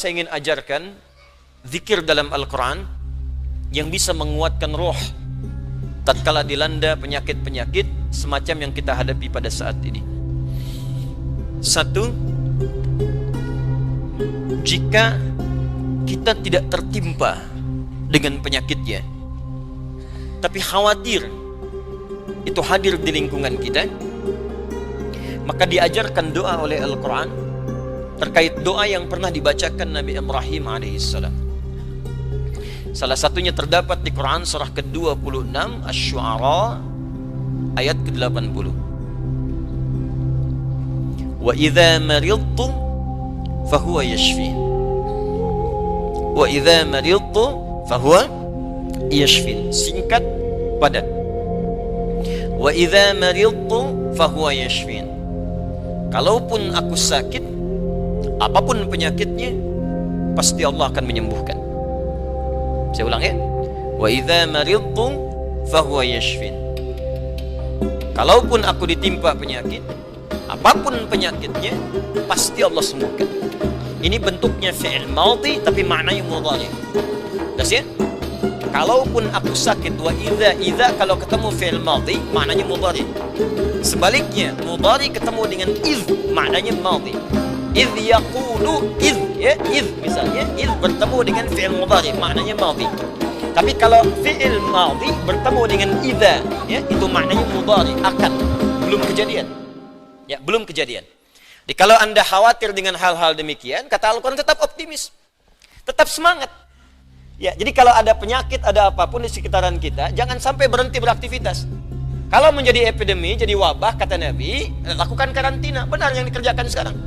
Saya ingin ajarkan zikir dalam Al-Quran yang bisa menguatkan roh tatkala dilanda penyakit-penyakit semacam yang kita hadapi pada saat ini. Satu, jika kita tidak tertimpa dengan penyakitnya, tapi khawatir itu hadir di lingkungan kita, maka diajarkan doa oleh Al-Quran terkait doa yang pernah dibacakan Nabi Ibrahim alaihissalam. Salah satunya terdapat di Quran surah ke-26 Asy-Syu'ara ayat ke-80. Wa idza maridtu fahuwa yashfin. Wa idza maridtu fahuwa yashfin. Singkat, padat. Wa idza maridtu fahuwa yashfin. Kalaupun aku sakit, apapun penyakitnya, pasti Allah akan menyembuhkan. Saya ulang ya. Wa idza maridtu fahuwa yashfin. Kalaupun aku ditimpa penyakit, apapun penyakitnya, pasti Allah sembuhkan. Ini bentuknya fi'il madhi tapi maknanya mudhari. Jelas ya? Kalaupun aku sakit, wa idza kalau ketemu fi'il madhi maknanya mudhari. Sebaliknya, mudhari ketemu dengan iz maknanya madhi. Iz yaqulu iz, ya, iz misalnya, iz bertemu dengan fi'il mudhari maknanya madhi. Tapi kalau fi'il madhi bertemu dengan idza, ya, itu maknanya mudhari, akan, belum kejadian. Ya, belum kejadian. Jadi kalau Anda khawatir dengan hal-hal demikian, kata Al-Quran, tetap optimis, tetap semangat. Ya, jadi kalau ada penyakit, ada apapun di sekitaran kita, jangan sampai berhenti beraktivitas. Kalau menjadi epidemi, jadi wabah, kata Nabi, lakukan karantina. Benar yang dikerjakan sekarang.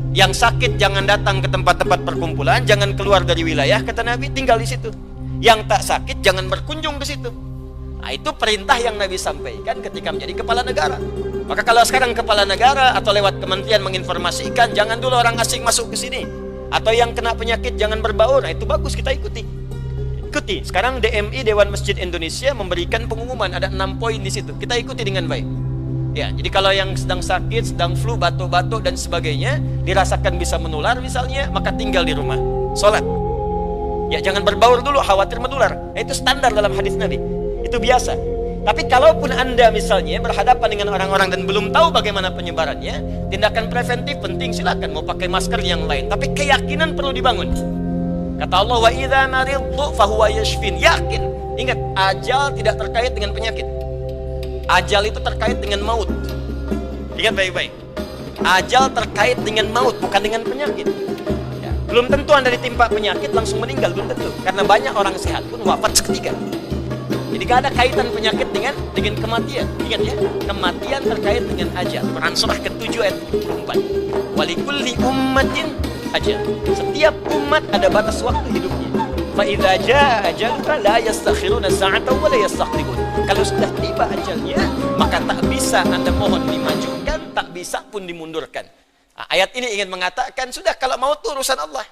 Yang sakit jangan datang ke tempat-tempat perkumpulan, jangan keluar dari wilayah, kata Nabi, tinggal di situ. Yang tak sakit jangan berkunjung ke situ. Nah, itu perintah yang Nabi sampaikan ketika menjadi kepala negara. Maka kalau sekarang kepala negara atau lewat kementerian menginformasikan, jangan dulu orang asing masuk ke sini. Atau yang kena penyakit jangan berbaur. Nah, itu bagus, kita ikuti. Ikuti. Sekarang DMI, Dewan Masjid Indonesia, memberikan pengumuman, ada 6 poin di situ. Kita ikuti dengan baik. Ya, jadi kalau yang sedang sakit, sedang flu, batuk-batuk dan sebagainya, dirasakan bisa menular misalnya, maka tinggal di rumah, sholat. Ya, jangan berbaur dulu, khawatir menular. Nah, itu standar dalam hadis Nabi. Itu biasa. Tapi kalaupun Anda misalnya berhadapan dengan orang-orang dan belum tahu bagaimana penyebarannya, tindakan preventif penting, silakan mau pakai masker yang lain. Tapi keyakinan perlu dibangun. Kata Allah, wa idza maridtu fahuwa yashfin. Yakin. Ingat, ajal tidak terkait dengan penyakit. Ajal itu terkait dengan maut. Ingat baik-baik. Ajal terkait dengan maut, bukan dengan penyakit. Ya. Belum tentu Anda ditimpa penyakit langsung meninggal, belum tentu. Karena banyak orang sehat pun wafat seketika. Jadi gak ada kaitan penyakit dengan kematian. Ingat ya, kematian terkait dengan ajal. Quran surah ke-7 ayat 24. Walikulli ummatin ajal. Setiap umat ada batas waktu hidupnya. Fa idza jaa ajaluka la yastakhiruna sa'atan wa la yastaqdimun. Kalau sudah tiba ajalnya, maka tak bisa Anda mohon dimajukan, tak bisa pun dimundurkan. Nah, ayat ini ingin mengatakan, sudah kalau mau itu urusan Allah.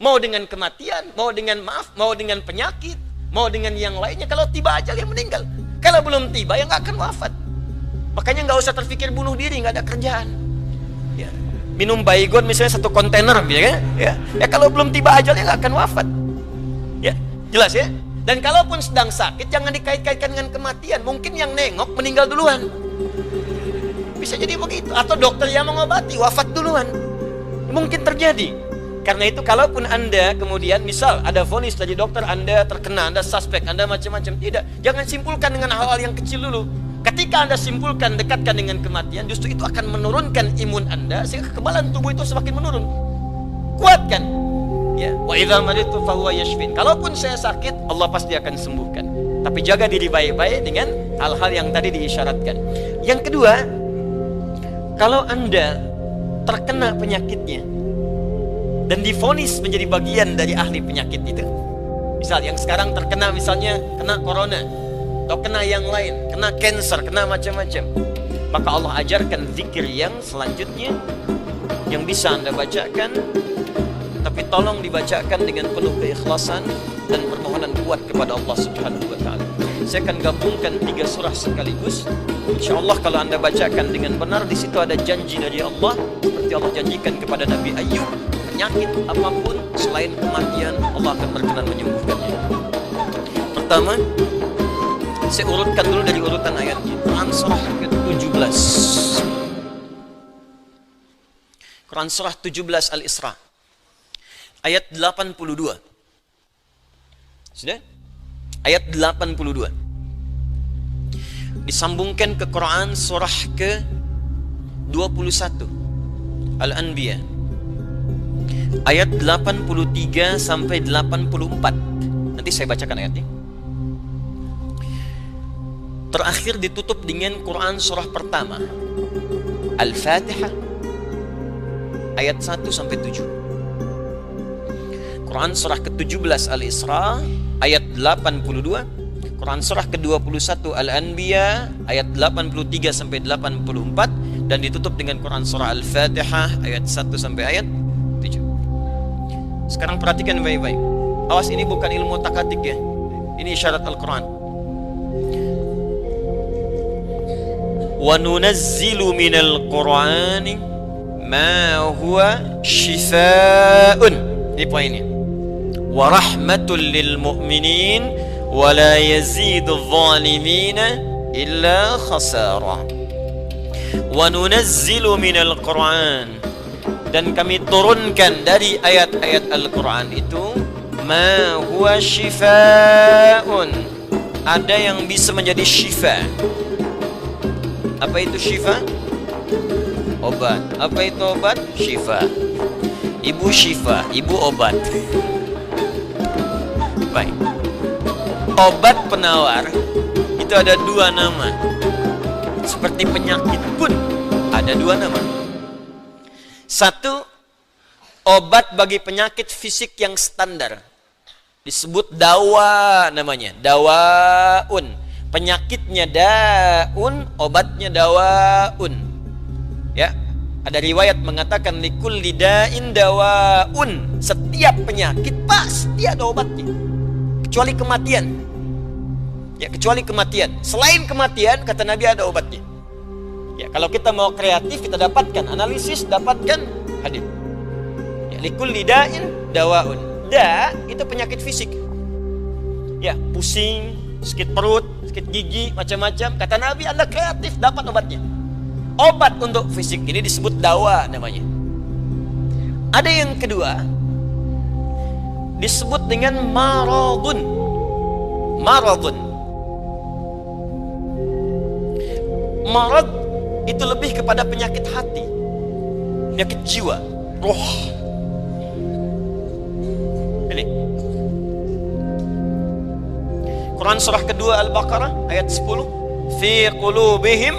Mau dengan kematian, mau dengan mau dengan penyakit, mau dengan yang lainnya, kalau tiba ajal yang meninggal. Kalau belum tiba, ya nggak akan wafat. Makanya nggak usah terpikir bunuh diri, nggak ada kerjaan. Ya. Minum Baygon misalnya 1 kontainer, ya kalau belum tiba ajalnya nggak akan wafat. Ya, jelas ya. Dan kalaupun sedang sakit, jangan dikait-kaitkan dengan kematian. Mungkin yang nengok meninggal duluan. Bisa jadi begitu. Atau dokter yang mengobati wafat duluan. Mungkin terjadi. Karena itu kalaupun Anda kemudian misal ada vonis dari dokter, Anda terkena, Anda suspek, Anda macam-macam, tidak. Jangan simpulkan dengan hal-hal yang kecil dulu. Ketika Anda simpulkan, dekatkan dengan kematian, justru itu akan menurunkan imun Anda sehingga kekebalan tubuh itu semakin menurun. Kuatkan. Ya, wa idza maridtu fahuwa yashfin. Kalaupun saya sakit, Allah pasti akan sembuhkan. Tapi jaga diri baik-baik dengan hal-hal yang tadi diisyaratkan. Yang kedua, kalau Anda terkena penyakitnya dan divonis menjadi bagian dari ahli penyakit itu, misal yang sekarang terkena misalnya kena corona atau kena yang lain, kena cancer, kena macam-macam, maka Allah ajarkan zikir yang selanjutnya yang bisa Anda bacakan, tapi tolong dibacakan dengan penuh keikhlasan dan permohonan kuat kepada Allah Subhanahu wa taala. Saya akan gabungkan 3 surah sekaligus. Insyaallah kalau Anda bacakan dengan benar, di situ ada janji dari Allah seperti Allah janjikan kepada Nabi Ayub, penyakit apapun selain kematian, Allah akan berkenan menyembuhkannya. Pertama, saya urutkan dulu dari urutan ayatnya. Quran surah ke-17. Quran surah 17 Al-Isra. Ayat 82. Sudah? Ayat 82. Disambungkan ke Quran surah ke-21 Al-Anbiya. Ayat 83 sampai 84. Nanti saya bacakan ayatnya. Terakhir ditutup dengan Quran surah pertama Al-Fatihah ayat 1 sampai 7. Quran surah ke-17 Al-Isra ayat 82. Quran surah ke-21 Al-Anbiya ayat 83 sampai 84 dan ditutup dengan Quran surah Al-Fatihah ayat 1 sampai ayat 7. Sekarang perhatikan baik-baik. Awas, ini bukan ilmu takatik ya. Ini isyarat Al-Quran. Wa nunazzilu minal Qur'ani ma huwa shifaa'un. Ini poinnya. Wa rahmatul lil mu'minin wa la yazidul zalimina illa khasara. Wa nunazzilu minal Qur'an, dan kami turunkan dari ayat-ayat Al-Quran itu ma huwa shifaa'un, ada yang bisa menjadi syifa. Apa itu syifa? Obat. Apa itu obat? Syifa. Ibu syifa, ibu obat. Baik. Obat penawar itu ada dua nama. Seperti penyakit pun ada dua nama. Satu, obat bagi penyakit fisik yang standar, disebut dawa namanya, dawaun. Penyakitnya daun, obatnya dawaun. Ya, ada riwayat mengatakan likulli da'in dawaun. Setiap penyakit pasti ada obatnya, kecuali kematian. Ya, kecuali kematian. Selain kematian, kata Nabi, ada obatnya. Ya, kalau kita mau kreatif, kita dapatkan analisis, dapatkan hadis. Ya, likulli da'in dawaun. Da itu penyakit fisik. Ya, pusing, sakit perut, sakit gigi, macam-macam. Kata Nabi, Anda kreatif, dapat obatnya. Obat untuk fisik ini disebut dawa namanya. Ada yang kedua, disebut dengan maradun. Maradun. Marad itu lebih kepada penyakit hati, penyakit jiwa, roh. Ini Quran surah kedua Al-Baqarah ayat 10. Fi qulubihim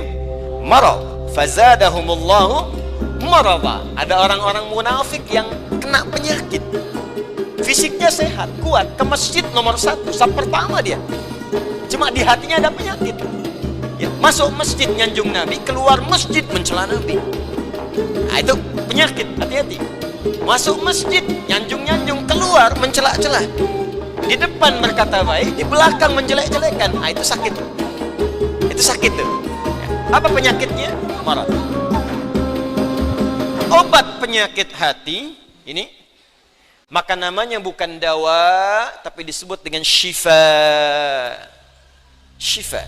marad fazadahumullahu marada. Ada orang-orang munafik yang kena penyakit. Fisiknya sehat, kuat, ke masjid nomor 1, saf pertama dia. Cuma di hatinya ada penyakit. Ya, masuk masjid nyanjung Nabi, keluar masjid mencela Nabi. Nah, itu penyakit, hati-hati. Masuk masjid nyanjung-nyanjung, keluar mencela-cela. Di depan berkata baik, di belakang menjelek-jelekan. Nah, itu sakit. Itu sakit tuh. Apa penyakitnya? Marad. Obat penyakit hati ini, maka namanya bukan dawa, tapi disebut dengan syifa. Syifa.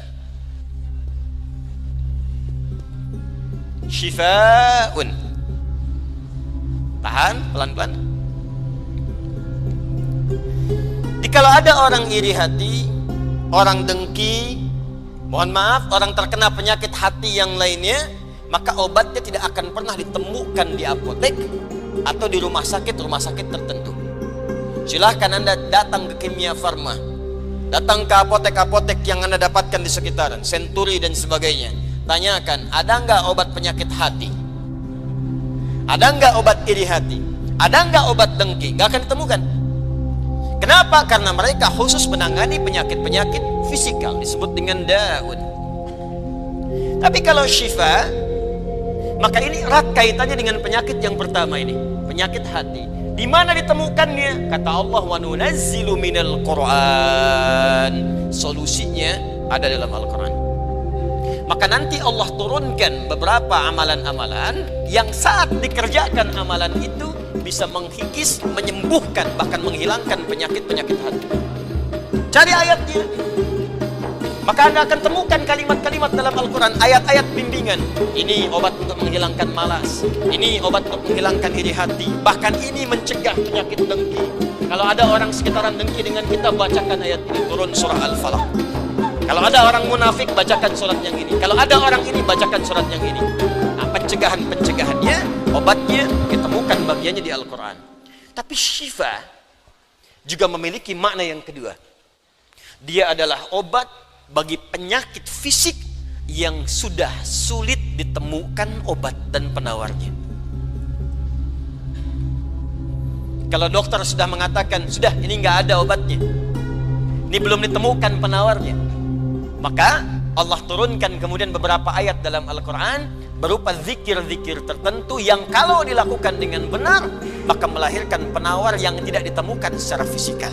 Syifa'un. Tahan, pelan-pelan. Kalau ada orang iri hati, orang dengki, mohon maaf, orang terkena penyakit hati yang lainnya, maka obatnya tidak akan pernah ditemukan di apotek atau di rumah sakit tertentu. Silahkan Anda datang ke Kimia Farma, datang ke apotek-apotek yang Anda dapatkan di sekitaran, Century dan sebagainya. Tanyakan, ada nggak obat penyakit hati? Ada nggak obat iri hati? Ada nggak obat dengki? Nggak akan ditemukan. Kenapa? Karena mereka khusus menangani penyakit-penyakit fisikal, disebut dengan daun. Tapi kalau syifa, maka ini erat kaitannya dengan penyakit yang pertama ini, penyakit hati. Di mana ditemukannya? Kata Allah, wa nunazzilu minal Qur'an. Solusinya ada dalam Al-Quran. Maka nanti Allah turunkan beberapa amalan-amalan yang saat dikerjakan amalan itu bisa menghikis, menyembuhkan, bahkan menghilangkan penyakit-penyakit hati. Cari ayatnya. Maka Anda akan temukan kalimat-kalimat dalam Al-Quran, ayat-ayat bimbingan. Ini obat untuk menghilangkan malas, ini obat untuk menghilangkan iri hati, bahkan ini mencegah penyakit dengki. Kalau ada orang sekitaran dengki dengan kita, bacakan ayat ini, turun surah Al-Falaq. Kalau ada orang munafik, bacakan surat yang ini. Kalau ada orang ini, bacakan surat yang ini. Nah, pencegahan-pencegahannya, obatnya, ditemukan bagiannya di Al-Quran. Tapi syifa juga memiliki makna yang kedua. Dia adalah obat bagi penyakit fisik yang sudah sulit ditemukan obat dan penawarnya. Kalau dokter sudah mengatakan, sudah ini nggak ada obatnya, ini belum ditemukan penawarnya, maka Allah turunkan kemudian beberapa ayat dalam Al-Quran berupa zikir-zikir tertentu yang kalau dilakukan dengan benar maka melahirkan penawar yang tidak ditemukan secara fisikal.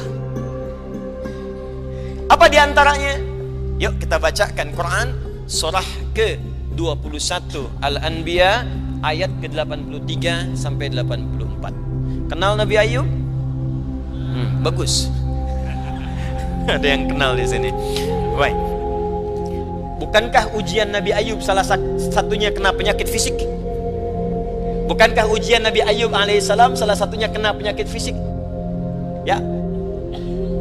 Apa diantaranya? Yuk kita bacakan Quran surah ke-21 Al-Anbiya ayat ke-83 sampai 84. Kenal Nabi Ayub? Bagus. Ada yang kenal di sini. Baik. Bukankah ujian Nabi Ayub salah satunya kena penyakit fisik? Bukankah ujian Nabi Ayub alaihissalam salah satunya kena penyakit fisik? Ya.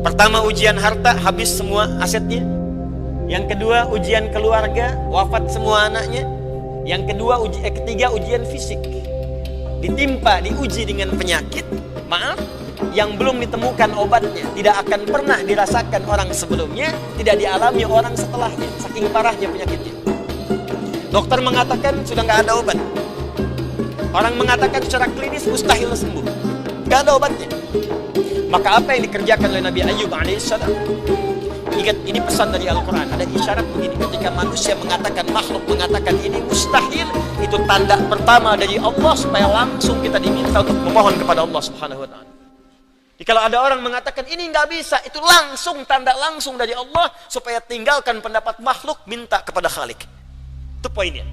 Pertama ujian harta, habis semua asetnya. Yang kedua ujian keluarga, wafat semua anaknya. Yang ketiga ujian fisik. Ditimpa, diuji dengan penyakit, maaf, yang belum ditemukan obatnya, tidak akan pernah dirasakan orang sebelumnya, tidak dialami orang setelahnya, saking parahnya penyakitnya. Dokter mengatakan sudah nggak ada obat. Orang mengatakan secara klinis mustahil sembuh, nggak ada obatnya. Maka apa yang dikerjakan oleh Nabi Ayub alaihissalam? Ingat, ini pesan dari Al-Quran. Ada isyarat begini, ketika manusia mengatakan, makhluk mengatakan ini mustahil, itu tanda pertama dari Allah supaya langsung kita diminta untuk memohon kepada Allah subhanahu wa ta'ala. Jadi kalau ada orang mengatakan ini nggak bisa, itu langsung tanda langsung dari Allah supaya tinggalkan pendapat makhluk, minta kepada Khalik. Itu poinnya.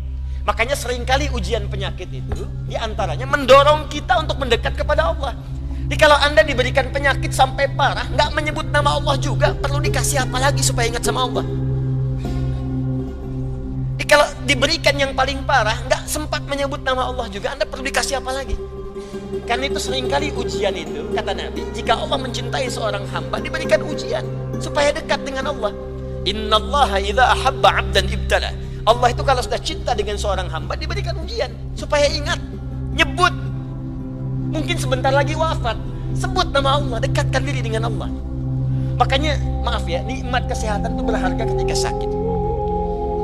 Makanya seringkali ujian penyakit itu diantaranya mendorong kita untuk mendekat kepada Allah. Jadi kalau Anda diberikan penyakit sampai parah, nggak menyebut nama Allah juga, perlu dikasih apa lagi supaya ingat sama Allah? Jadi kalau diberikan yang paling parah, nggak sempat menyebut nama Allah juga, Anda perlu dikasih apa lagi? Karena itu seringkali ujian itu, kata Nabi, jika Allah mencintai seorang hamba, diberikan ujian supaya dekat dengan Allah. Innallaha idza ahabba 'abdan ibtala. Allah itu kalau sudah cinta dengan seorang hamba, diberikan ujian supaya ingat, nyebut. Mungkin sebentar lagi wafat, sebut nama Allah, dekatkan diri dengan Allah. Makanya maaf ya, nikmat kesehatan itu berharga ketika sakit.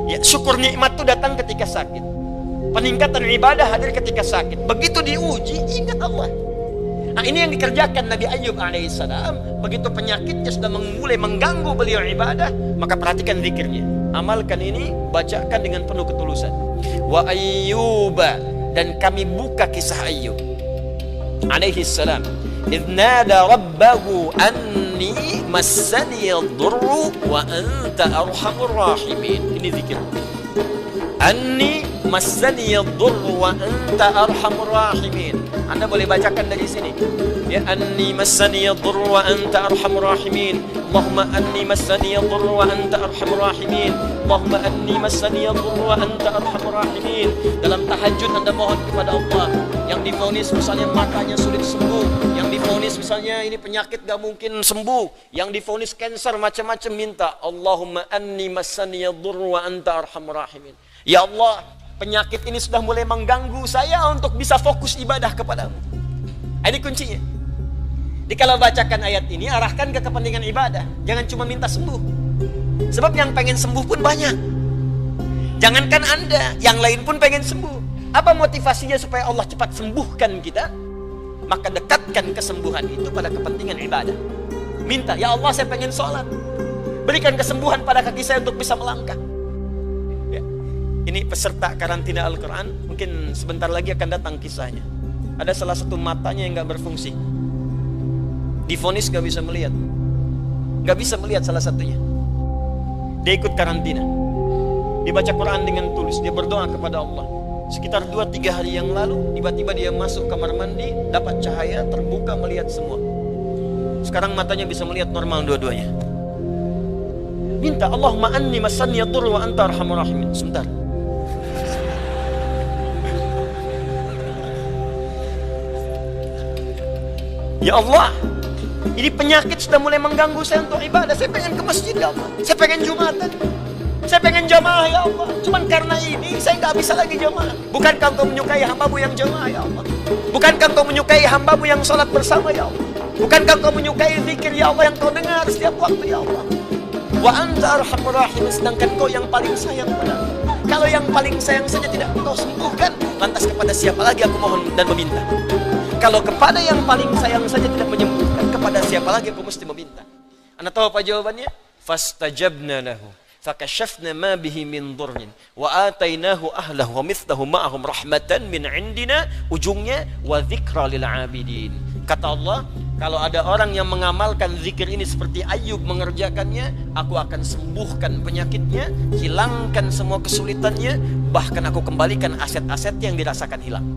Ya, syukur nikmat itu datang ketika sakit. Peningkatan ibadah hadir ketika sakit. Begitu diuji, ingat Allah. Nah, ini yang dikerjakan Nabi Ayub alaihissalam. Begitu penyakitnya sudah mulai mengganggu beliau ibadah, maka perhatikan zikirnya. Amalkan ini, bacakan dengan penuh ketulusan. Wa Ayyuba, dan kami buka kisah Ayub alaihi salam, idh nada rabbahu anni massani ad-durru wa anta arhamur rahimin. Ini zikir. Anni massani ad-durru wa anta arhamur rahimin. Anda boleh bacakan dari sini. Ya, anni massani ad-durru wa anta arhamur rahimin. Allahumma anni massani ad-durru wa anta arhamur rahimin. Allahumma anni massani ad-durru wa anta arhamur rahimin. Dalam tahajud Anda mohon kepada Allah. Yang divonis misalnya matanya sulit sembuh, yang divonis misalnya ini penyakit gak mungkin sembuh, yang divonis kanker macam-macam, minta Allahumma anni massani ad-durru wa anta arhamur rahimin. Ya Allah, penyakit ini sudah mulai mengganggu saya untuk bisa fokus ibadah kepadamu. Ini kuncinya. Jadi kalau bacakan ayat ini, arahkan ke kepentingan ibadah. Jangan cuma minta sembuh. Sebab yang pengen sembuh pun banyak. Jangankan Anda, yang lain pun pengen sembuh. Apa motivasinya supaya Allah cepat sembuhkan kita? Maka dekatkan kesembuhan itu pada kepentingan ibadah. Minta, ya Allah saya pengen sholat, berikan kesembuhan pada kaki saya untuk bisa melangkah. Ya. Ini peserta karantina Al-Quran, mungkin sebentar lagi akan datang kisahnya. Ada salah satu matanya yang gak berfungsi, divonis gak bisa melihat. Gak bisa melihat salah satunya. Dia ikut karantina. Dia baca Quran dengan tulus, dia berdoa kepada Allah. Sekitar 2-3 hari yang lalu, tiba-tiba dia masuk kamar mandi, dapat cahaya, terbuka, melihat semua. Sekarang matanya bisa melihat normal dua-duanya. Minta, Allahumma anni masanni yadur wa anta arhamur rahimin. Sebentar. Ya Allah, ini penyakit sudah mulai mengganggu saya untuk ibadah. Saya pengen ke masjid ya Allah, saya pengen Jumatan, saya pengen jamaah ya Allah. Cuman karena ini saya nggak bisa lagi jamaah. Bukankah Engkau menyukai hamba-Mu yang jamaah ya Allah? Bukankah Engkau menyukai hamba-Mu yang sholat bersama ya Allah? Bukankah Engkau menyukai zikir ya Allah yang Kau dengar setiap waktu ya Allah? Wa anta arhamur rahim, sedangkan Kau yang paling sayang padaku. Kalau yang paling sayang saja tidak Kau sembuhkan, lantas kepada siapa lagi aku mohon dan meminta? Kalau kepada yang paling sayang saja tidak menyembuhkan, kepada siapa lagi aku mesti meminta? Anda tahu apa jawabannya? Fastajabna lahu fakashafna ma bihi min dhurrin wa atainahu ahlahu wa mithlahu ma'ahum rahmatan min indina, ujungnya wa dzikra lil abidin. Kata Allah, kalau ada orang yang mengamalkan zikir ini seperti Ayub mengerjakannya, aku akan sembuhkan penyakitnya, hilangkan semua kesulitannya, bahkan aku kembalikan aset-asetnya yang dirasakan hilang.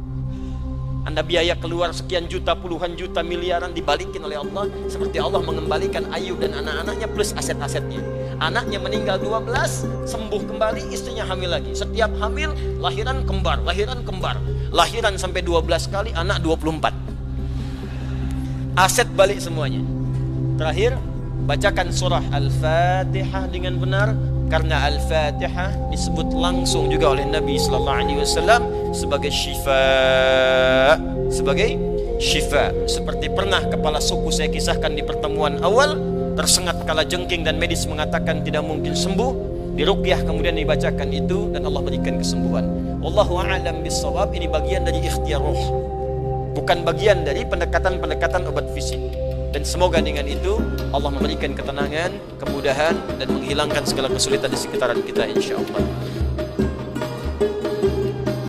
Anda biaya keluar sekian juta, puluhan juta, miliaran dibalikin oleh Allah, seperti Allah mengembalikan Ayub dan anak-anaknya plus aset-asetnya. Anaknya meninggal 12, sembuh kembali, istrinya hamil lagi. Setiap hamil, lahiran kembar, lahiran kembar. Lahiran sampai 12 kali, anak 24. Aset balik semuanya. Terakhir, bacakan surah Al-Fatihah dengan benar, karena Al-Fatihah disebut langsung juga oleh Nabi SAW sebagai syifa, seperti pernah kepala suku saya kisahkan di pertemuan awal, tersengat kala jengking dan medis mengatakan tidak mungkin sembuh, diruqyah kemudian dibacakan itu dan Allah berikan kesembuhan. Wallahu a'lam bissawab. Ini bagian dari ikhtiar ruh, bukan bagian dari pendekatan obat fisik. Dan semoga dengan itu Allah memberikan ketenangan, kemudahan, dan menghilangkan segala kesulitan di sekitaran kita insya Allah.